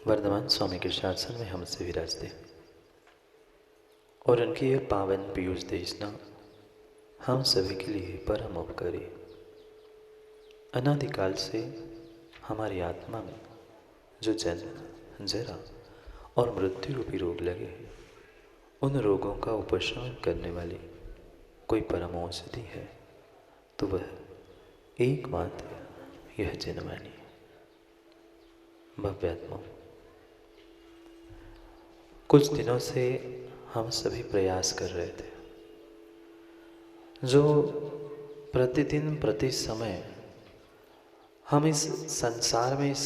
वर्धमान स्वामी के शासन में हमसे विराजते और उनकी यह पावन पीयूष देशना हम सभी के लिए परम उपकारी। अनादिकाल से हमारी आत्मा में जो जन्म, जरा और मृत्यु रूपी रोग लगे हैं, उन रोगों का उपशमन करने वाली कोई परम औषधि है तो वह एकमात्र यह जनवाणी भव्यात्मा। कुछ दिनों से हम सभी प्रयास कर रहे थे, जो प्रतिदिन प्रति समय हम इस संसार में इस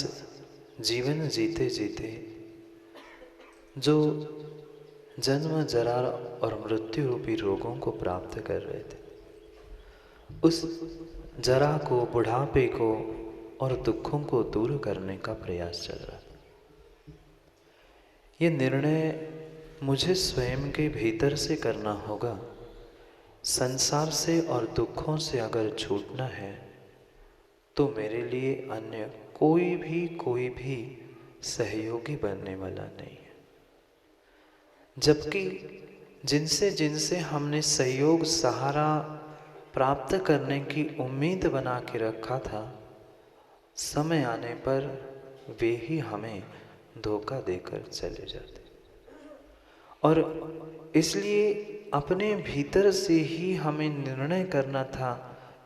जीवन जीते जीते जो जन्म, जरा और मृत्यु रूपी रोगों को प्राप्त कर रहे थे, उस जरा को, बुढ़ापे को और दुखों को दूर करने का प्रयास चल रहा था। ये निर्णय मुझे स्वयं के भीतर से करना होगा। संसार से और दुखों से अगर छूटना है तो मेरे लिए अन्य कोई भी सहयोगी बनने वाला नहीं है। जबकि जिनसे जिनसे हमने सहयोग, सहारा प्राप्त करने की उम्मीद बना के रखा था, समय आने पर वे ही हमें धोखा देकर चले जाते। और इसलिए अपने भीतर से ही हमें निर्णय करना था,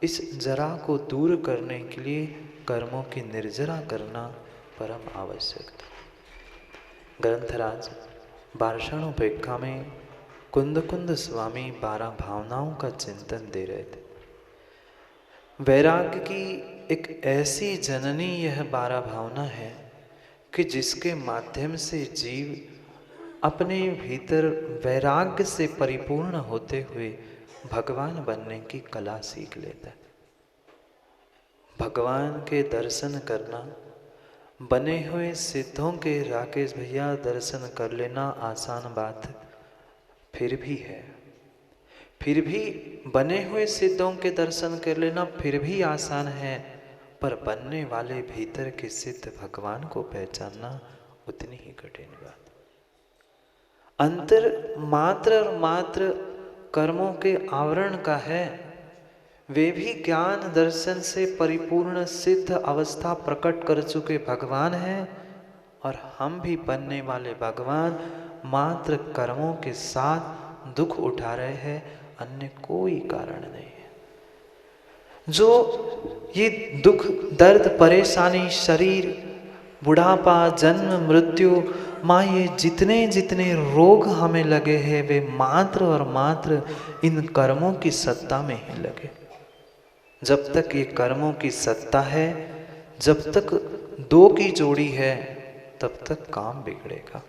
इस जरा को दूर करने के लिए कर्मों की निर्जरा करना परम आवश्यक था। ग्रंथराज बारषणोपेक्षा में कुंद कुंद स्वामी 12 भावनाओं का चिंतन दे रहे थे। वैराग्य की एक ऐसी जननी यह 12 भावना है कि जिसके माध्यम से जीव अपने भीतर वैराग्य से परिपूर्ण होते हुए भगवान बनने की कला सीख लेता है। भगवान के दर्शन करना, बने हुए सिद्धों के राकेश भैया दर्शन कर लेना आसान बात फिर भी है। फिर भी बने हुए सिद्धों के दर्शन कर लेना फिर भी आसान है, पर बनने वाले भीतर के सिद्ध भगवान को पहचानना उतनी ही कठिन बात। अंतर मात्र और मात्र कर्मों के आवरण का है। वे भी ज्ञान दर्शन से परिपूर्ण सिद्ध अवस्था प्रकट कर चुके भगवान हैं, और हम भी बनने वाले भगवान मात्र कर्मों के साथ दुख उठा रहे हैं, अन्य कोई कारण नहीं है। जो ये दुख, दर्द, परेशानी, शरीर, बुढ़ापा, जन्म, मृत्यु, माँ, ये जितने जितने रोग हमें लगे हैं वे मात्र और मात्र इन कर्मों की सत्ता में ही लगे। जब तक ये कर्मों की सत्ता है, जब तक दो की जोड़ी है, तब तक काम बिगड़ेगा।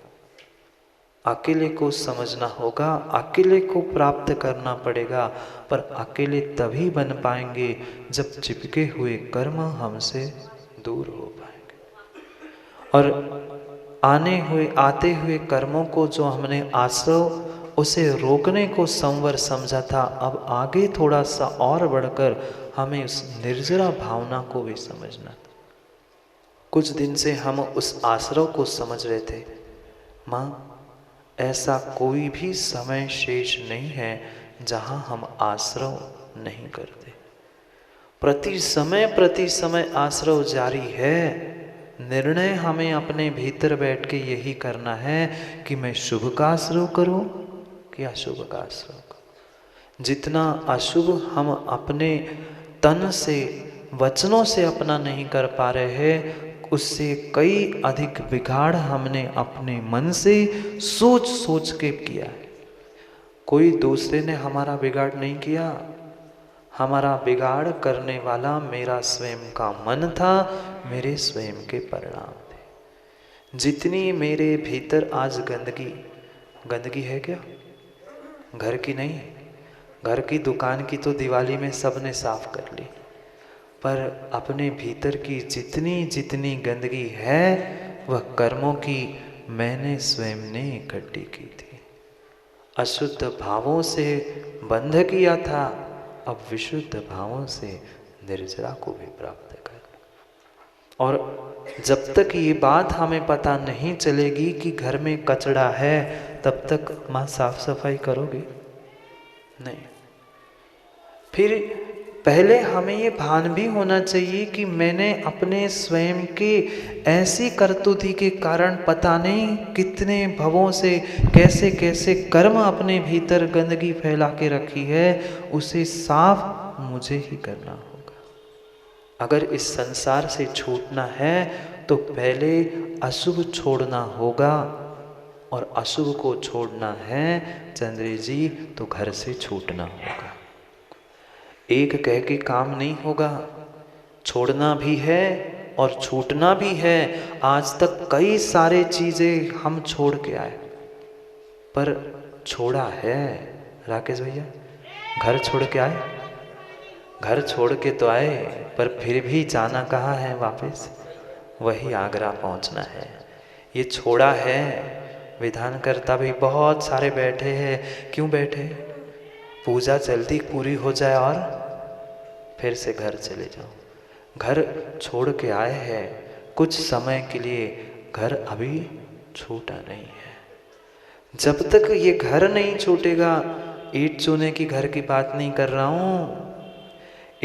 अकेले को समझना होगा, अकेले को प्राप्त करना पड़ेगा, पर अकेले तभी बन पाएंगे जब चिपके हुए कर्म हमसे दूर हो पाएंगे। और आते हुए कर्मों को जो हमने आश्रव उसे रोकने को संवर समझा था, अब आगे थोड़ा सा और बढ़कर हमें उस निर्जरा भावना को भी समझना था। कुछ दिन से हम उस आश्रव को समझ रहे थे। माँ, ऐसा कोई भी समय शेष नहीं है जहाँ हम आश्रव नहीं करते। प्रति समय आश्रव जारी है। निर्णय हमें अपने भीतर बैठ के यही करना है कि मैं शुभ का आश्रव करूं कि अशुभ का आश्रव करूं। जितना अशुभ हम अपने तन से, वचनों से अपना नहीं कर पा रहे हैं, उससे कई अधिक बिगाड़ हमने अपने मन से सोच सोच के किया है। कोई दूसरे ने हमारा बिगाड़ नहीं किया, हमारा बिगाड़ करने वाला मेरा स्वयं का मन था, मेरे स्वयं के परिणाम थे। जितनी मेरे भीतर आज गंदगी है क्या? घर की नहीं, घर की दुकान की तो दिवाली में सबने साफ कर ली, पर अपने भीतर की जितनी जितनी गंदगी है वह कर्मों की मैंने स्वयं ने इकट्ठी की थी। अशुद्ध भावों से बंध किया था, अब विशुद्ध भावों से निर्जरा को भी प्राप्त कर। और जब तक ये बात हमें पता नहीं चलेगी कि घर में कचरा है, तब तक माँ साफ सफाई करोगे नहीं। फिर पहले हमें ये भान भी होना चाहिए कि मैंने अपने स्वयं के ऐसी करतूती के कारण पता नहीं कितने भवों से कैसे कैसे कर्म अपने भीतर गंदगी फैला के रखी है, उसे साफ मुझे ही करना होगा। अगर इस संसार से छूटना है तो पहले अशुभ छोड़ना होगा, और अशुभ को छोड़ना है चंद्री जी तो घर से छूटना होगा। एक कह के काम नहीं होगा, छोड़ना भी है और छूटना भी है। आज तक कई सारे चीजें हम छोड़ के आए, पर छोड़ा है राकेश भैया? घर छोड़ के आए, घर छोड़ के तो आए, पर फिर भी जाना कहाँ है वापस? वही आगरा पहुंचना है। ये छोड़ा है। विधानकर्ता भी बहुत सारे बैठे हैं। क्यों बैठे? पूजा जल्दी पूरी हो जाए और फिर से घर चले जाओ। घर छोड़ के आए हैं कुछ समय के लिए, घर अभी छूटा नहीं है। जब तक ये घर नहीं छूटेगा, ईंट चूने की घर की बात नहीं कर रहा हूँ।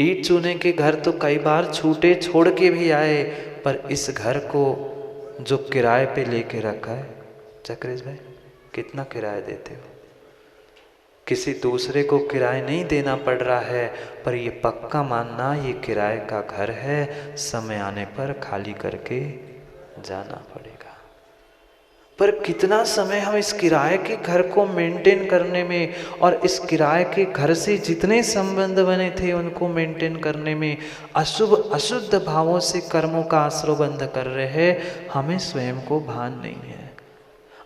ईंट चूने के घर तो कई बार छूटे, छोड़ के भी आए, पर इस घर को जो किराए पे लेके रखा है, चक्रेश भाई कितना किराया देते हो? किसी दूसरे को किराया नहीं देना पड़ रहा है, पर ये पक्का मानना ये किराए का घर है, समय आने पर खाली करके जाना पड़ेगा। पर कितना समय हम इस किराए के घर को मेंटेन करने में और इस किराए के घर से जितने संबंध बने थे उनको मेंटेन करने में अशुभ अशुद्ध भावों से कर्मों का आश्रय बंद कर रहे हैं, हमें स्वयं को भान नहीं है।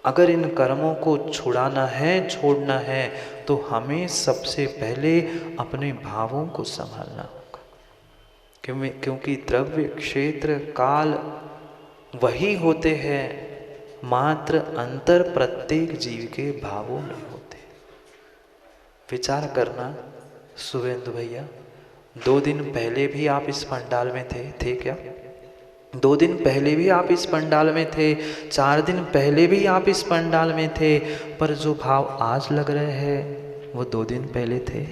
अगर इन कर्मों को छुड़ाना है, छोड़ना है, तो हमें सबसे पहले अपने भावों को संभालना होगा। क्योंकि द्रव्य, क्षेत्र, काल वही होते हैं, मात्र अंतर प्रत्येक जीव के भावों में होते। विचार करना शुभेंदु भैया, 2 दिन पहले भी आप इस पंडाल में थे क्या? 2 दिन पहले भी आप इस पंडाल में थे, 4 दिन पहले भी आप इस पंडाल में थे, पर जो भाव आज लग रहे हैं वो 2 दिन पहले थे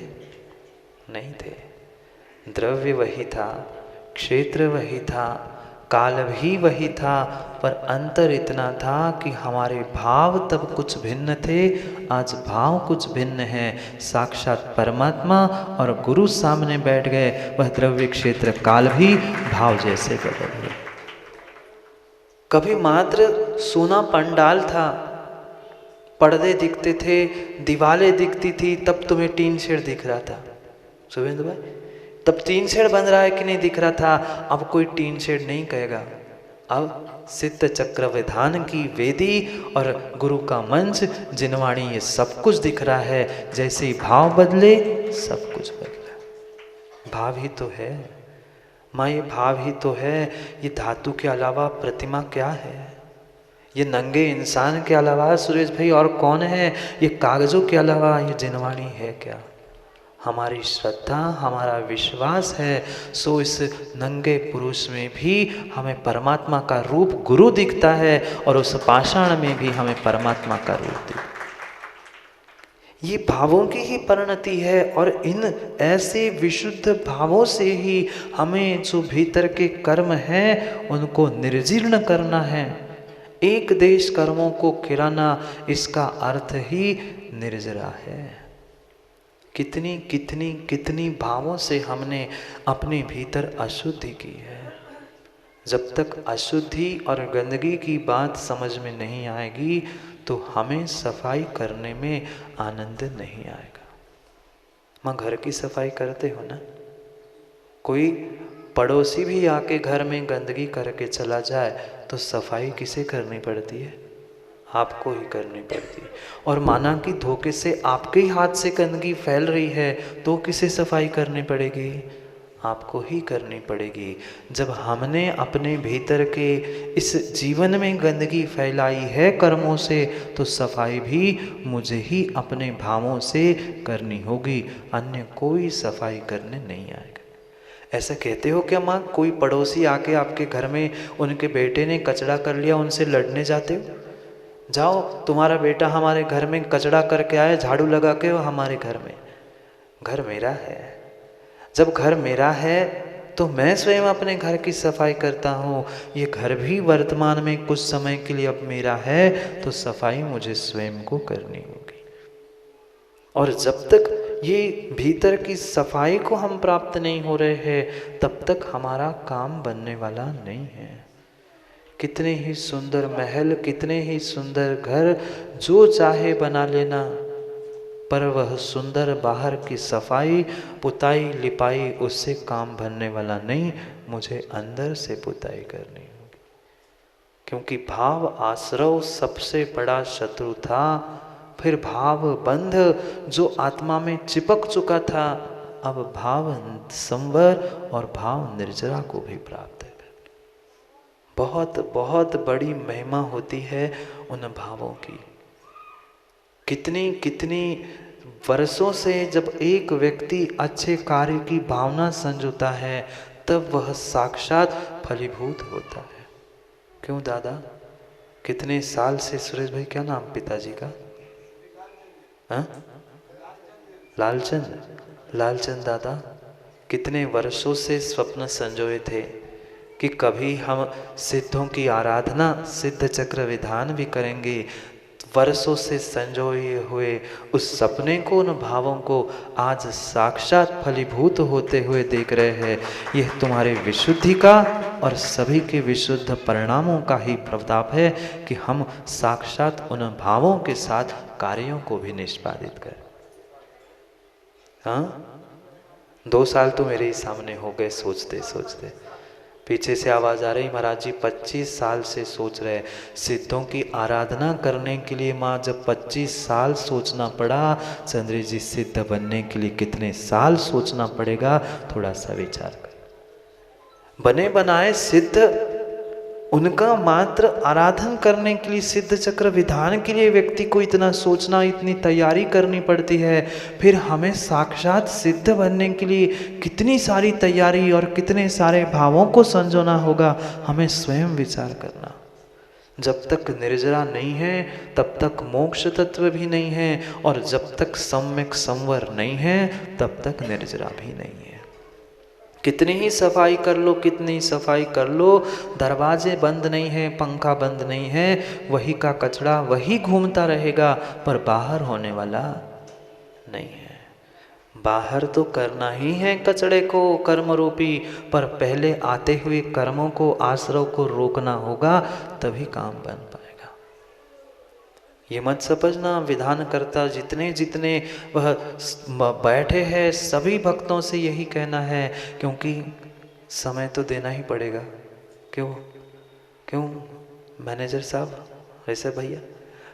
नहीं थे। द्रव्य वही था, क्षेत्र वही था, काल भी वही था, पर अंतर इतना था कि हमारे भाव तब कुछ भिन्न थे, आज भाव कुछ भिन्न हैं। साक्षात परमात्मा और गुरु सामने बैठ गए, वह द्रव्य, क्षेत्र, काल भी भाव जैसे बदल गए। कभी मात्र सोना पंडाल था, पर्दे दिखते थे, दीवारें दिखती थी, तब तुम्हें टीन शेड दिख रहा था शुभेंदु भाई, तब टीन शेड बन रहा है कि नहीं दिख रहा था। अब कोई टीन शेड नहीं कहेगा, अब सिद्ध चक्र विधान की वेदी और गुरु का मंच, जिनवाणी, ये सब कुछ दिख रहा है। जैसे ही भाव बदले सब कुछ बदला। भाव ही तो है माँ, ये भाव ही तो है। ये धातु के अलावा प्रतिमा क्या है? ये नंगे इंसान के अलावा सुरेश भाई और कौन है? ये कागजों के अलावा ये जिनवाणी है क्या? हमारी श्रद्धा, हमारा विश्वास है, सो इस नंगे पुरुष में भी हमें परमात्मा का रूप गुरु दिखता है, और उस पाषाण में भी हमें परमात्मा का रूप दिखता है। ये भावों की ही परिणति है, और इन ऐसे विशुद्ध भावों से ही हमें जो भीतर के कर्म हैं उनको निर्जीर्ण करना है। एक देश कर्मों को खिलाना, इसका अर्थ ही निर्जरा है। कितनी कितनी कितनी भावों से हमने अपने भीतर अशुद्धि की है। जब तक अशुद्धि और गंदगी की बात समझ में नहीं आएगी तो हमें सफाई करने में आनंद नहीं आएगा। माँ, घर की सफाई करते हो ना? कोई पड़ोसी भी आके घर में गंदगी करके चला जाए तो सफाई किसे करनी पड़ती है? आपको ही करनी पड़ती है। और माना कि धोखे से आपके ही हाथ से गंदगी फैल रही है तो किसे सफाई करनी पड़ेगी? आपको ही करनी पड़ेगी। जब हमने अपने भीतर के इस जीवन में गंदगी फैलाई है कर्मों से, तो सफाई भी मुझे ही अपने भावों से करनी होगी, अन्य कोई सफाई करने नहीं आएगा। ऐसा कहते हो क्या माँ? कोई पड़ोसी आके आपके घर में उनके बेटे ने कचरा कर लिया, उनसे लड़ने जाते हो? जाओ, तुम्हारा बेटा हमारे घर में कचरा करके आए, झाड़ू लगा के, वो हमारे घर में। घर मेरा है। जब घर मेरा है तो मैं स्वयं अपने घर की सफाई करता हूँ। ये घर भी वर्तमान में कुछ समय के लिए अब मेरा है, तो सफाई मुझे स्वयं को करनी होगी। और जब तक ये भीतर की सफाई को हम प्राप्त नहीं हो रहे हैं, तब तक हमारा काम बनने वाला नहीं है। कितने ही सुंदर महल, कितने ही सुंदर घर जो चाहे बना लेना, पर वह सुंदर बाहर की सफाई, पुताई, लिपाई, उससे काम बनने वाला नहीं। मुझे अंदर से पुताई करनी होगी, क्योंकि भाव आश्रव सबसे बड़ा शत्रु था। फिर भाव बंध जो आत्मा में चिपक चुका था, अब भाव संवर और भाव निर्जरा को भी प्राप्त है। बहुत बहुत बड़ी महिमा होती है उन भावों की। कितनी कितनी वर्षों से जब एक व्यक्ति अच्छे कार्य की भावना संजोता है, तब वह साक्षात फलीभूत होता है। क्यों दादा? कितने साल से? सुरेश भाई क्या नाम पिताजी का? हाँ? लालचंद। लालचंद दादा कितने वर्षों से स्वप्न संजोए थे कि कभी हम सिद्धों की आराधना, सिद्ध चक्र विधान भी करेंगे। वर्षों से संजोए हुए उस सपने को, उन भावों को आज साक्षात फलीभूत होते हुए देख रहे हैं। यह तुम्हारे विशुद्धि का और सभी के विशुद्ध परिणामों का ही प्रताप है कि हम साक्षात उन भावों के साथ कार्यों को भी निष्पादित करें। हाँ, 2 साल तो मेरे ही सामने हो गए सोचते सोचते। पीछे से आवाज आ रही, महाराज जी 25 साल से सोच रहे। सिद्धों की आराधना करने के लिए माँ जब 25 साल सोचना पड़ा, चंद्री जी सिद्ध बनने के लिए कितने साल सोचना पड़ेगा? थोड़ा सा विचार कर। बने बनाए सिद्ध, उनका मात्र आराधन करने के लिए, सिद्ध चक्र विधान के लिए व्यक्ति को इतना सोचना, इतनी तैयारी करनी पड़ती है। फिर हमें साक्षात सिद्ध बनने के लिए कितनी सारी तैयारी और कितने सारे भावों को संजोना होगा, हमें स्वयं विचार करना। जब तक निर्जरा नहीं है तब तक मोक्ष तत्व भी नहीं है, और जब तक सम्यक संवर नहीं है तब तक निर्जरा भी नहीं है। कितनी ही सफाई कर लो, कितनी सफाई कर लो, दरवाजे बंद नहीं है, पंखा बंद नहीं है, वही का कचरा वही घूमता रहेगा, पर बाहर होने वाला नहीं है। बाहर तो करना ही है कचड़े को कर्म रूपी, पर पहले आते हुए कर्मों को, आश्रव को रोकना होगा, तभी काम बन पाएगा। ये मत समझना विधान करता जितने जितने वह बैठे हैं, सभी भक्तों से यही कहना है, क्योंकि समय तो देना ही पड़ेगा। क्यों क्यों मैनेजर साहब, ऐसे भैया,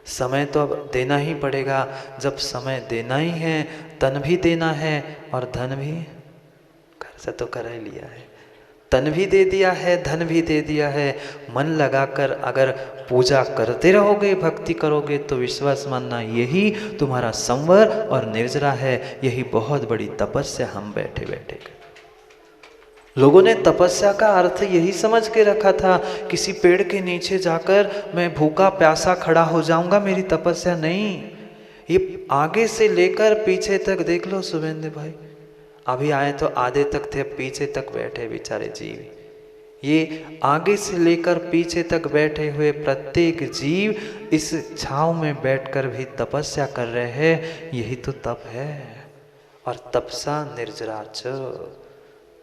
समय तो अब देना ही पड़ेगा। जब समय देना ही है, तन भी देना है और धन भी, कर्ज तो कर ही लिया है, तन भी दे दिया है, धन भी दे दिया है। मन लगाकर अगर पूजा करते रहोगे, भक्ति करोगे, तो विश्वास मानना यही तुम्हारा संवर और निर्जरा है। यही बहुत बड़ी तपस्या हम बैठे बैठे कर। लोगों ने तपस्या का अर्थ यही समझ के रखा था, किसी पेड़ के नीचे जाकर मैं भूखा प्यासा खड़ा हो जाऊंगा, मेरी तपस्या नहीं। ये आगे से लेकर पीछे तक देख लो शुभेंद्र भाई, अभी आए तो आधे तक थे, पीछे तक बैठे बेचारे जीव। ये आगे से लेकर पीछे तक बैठे हुए प्रत्येक जीव इस छांव में बैठकर भी तपस्या कर रहे हैं। यही तो तप है। और तपसा निर्जरा च,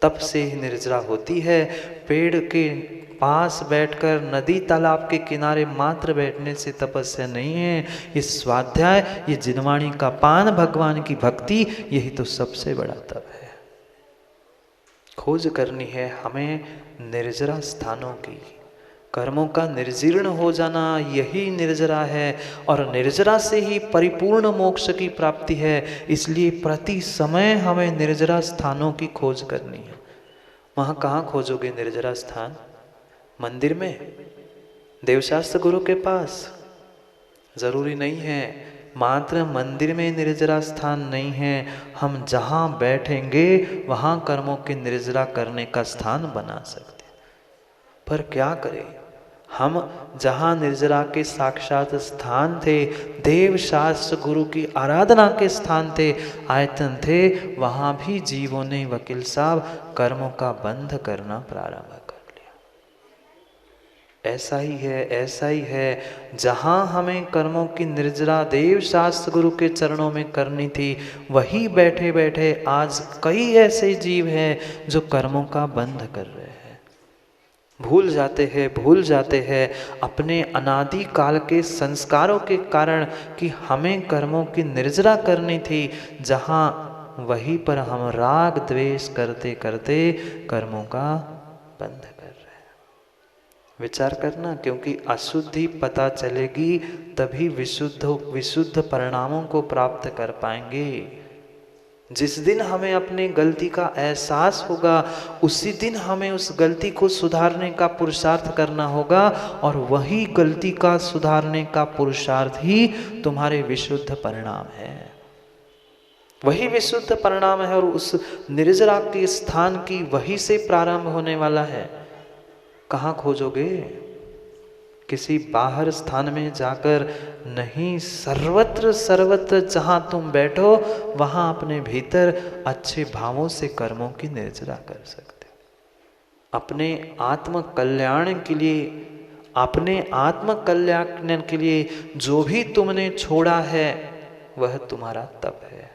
तप से ही निर्जरा होती है। पेड़ के पास बैठकर, नदी तालाब के किनारे मात्र बैठने से तपस्या नहीं है। ये स्वाध्याय, ये जिनवाणी का पान, भगवान की भक्ति, यही तो सबसे बड़ा तप है। खोज करनी है हमें निर्जरा स्थानों की। कर्मों का निर्जीर्ण हो जाना, यही निर्जरा है, और निर्जरा से ही परिपूर्ण मोक्ष की प्राप्ति है। इसलिए प्रति समय हमें निर्जरा स्थानों की खोज करनी है। वहाँ कहाँ खोजोगे निर्जरा स्थान? मंदिर में, देवशास्त्र गुरु के पास? जरूरी नहीं है। मात्र मंदिर में निर्जरा स्थान नहीं है, हम जहाँ बैठेंगे वहाँ कर्मों की निर्जरा करने का स्थान बना सकते हैं। पर क्या करें, हम जहाँ निर्जरा के साक्षात स्थान थे, देव शास्त्र गुरु की आराधना के स्थान थे, आयतन थे, वहाँ भी जीवों ने वकील साहब कर्मों का बंध करना प्रारंभ कर लिया। ऐसा ही है, ऐसा ही है, जहाँ हमें कर्मों की निर्जरा देव शास्त्र गुरु के चरणों में करनी थी, वही बैठे बैठे आज कई ऐसे जीव हैं जो कर्मों का बंध कर रहे हैं। भूल जाते हैं अपने अनादि काल के संस्कारों के कारण कि हमें कर्मों की निर्जरा करनी थी, जहाँ वहीं पर हम राग द्वेष करते करते कर्मों का बंध कर रहे हैं। विचार करना, क्योंकि अशुद्धि पता चलेगी तभी विशुद्ध परिणामों को प्राप्त कर पाएंगे। जिस दिन हमें अपनी गलती का एहसास होगा, उसी दिन हमें उस गलती को सुधारने का पुरुषार्थ करना होगा, और वही गलती का सुधारने का पुरुषार्थ ही तुम्हारे विशुद्ध परिणाम है। वही विशुद्ध परिणाम है, और उस निर्जरा के स्थान की वही से प्रारंभ होने वाला है। कहाँ खोजोगे? किसी बाहर स्थान में जाकर नहीं, सर्वत्र जहाँ तुम बैठो वहाँ अपने भीतर अच्छे भावों से कर्मों की निर्जरा कर सकते हो। अपने आत्म कल्याण के लिए, अपने आत्म कल्याण के लिए जो भी तुमने छोड़ा है वह तुम्हारा तप है।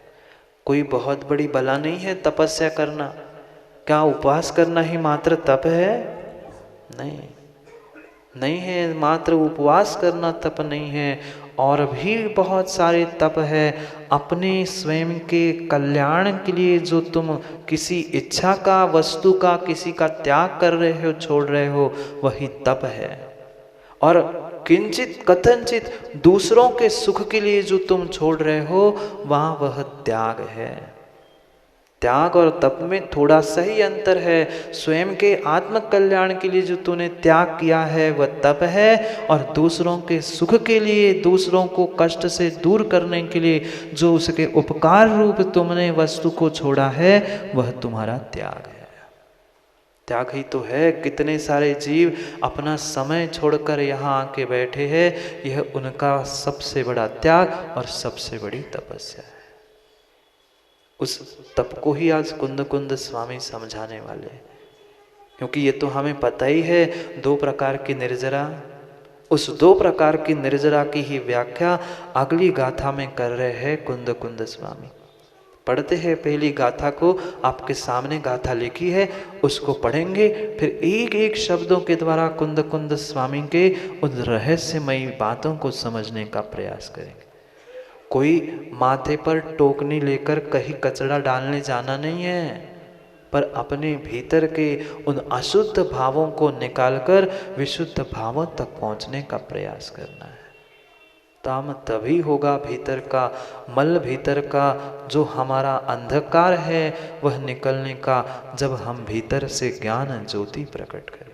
कोई बहुत बड़ी बला नहीं है तपस्या करना। क्या उपवास करना ही मात्र तप है? नहीं है, मात्र उपवास करना तप नहीं है, और भी बहुत सारे तप है। अपने स्वयं के कल्याण के लिए जो तुम किसी इच्छा का, वस्तु का, किसी का त्याग कर रहे हो, छोड़ रहे हो, वही तप है। और किंचित कथनचित दूसरों के सुख के लिए जो तुम छोड़ रहे हो, वहाँ वह त्याग है। त्याग और तप में थोड़ा सा ही अंतर है। स्वयं के आत्म कल्याण के लिए जो तूने त्याग किया है वह तप है, और दूसरों के सुख के लिए, दूसरों को कष्ट से दूर करने के लिए जो उसके उपकार रूप तुमने वस्तु को छोड़ा है, वह तुम्हारा त्याग है। त्याग ही तो है। कितने सारे जीव अपना समय छोड़कर यहाँ आके बैठे हैं, यह उनका सबसे बड़ा त्याग और सबसे बड़ी तपस्या है। उस तप को ही आज कुंद स्वामी समझाने वाले, क्योंकि ये तो हमें पता ही है 2 प्रकार की निर्जरा। उस 2 प्रकार की निर्जरा की ही व्याख्या अगली गाथा में कर रहे हैं कुंद स्वामी। पढ़ते हैं पहली गाथा को, आपके सामने गाथा लिखी है, उसको पढ़ेंगे, फिर एक एक शब्दों के द्वारा कुंद स्वामी के उन रहस्यमयी बातों को समझने का प्रयास करेंगे। कोई माथे पर टोकनी लेकर कहीं कचरा डालने जाना नहीं है, पर अपने भीतर के उन अशुद्ध भावों को निकालकर विशुद्ध भावों तक पहुंचने का प्रयास करना है। काम तभी होगा, भीतर का मल, भीतर का जो हमारा अंधकार है वह निकलने का, जब हम भीतर से ज्ञान ज्योति प्रकट करें।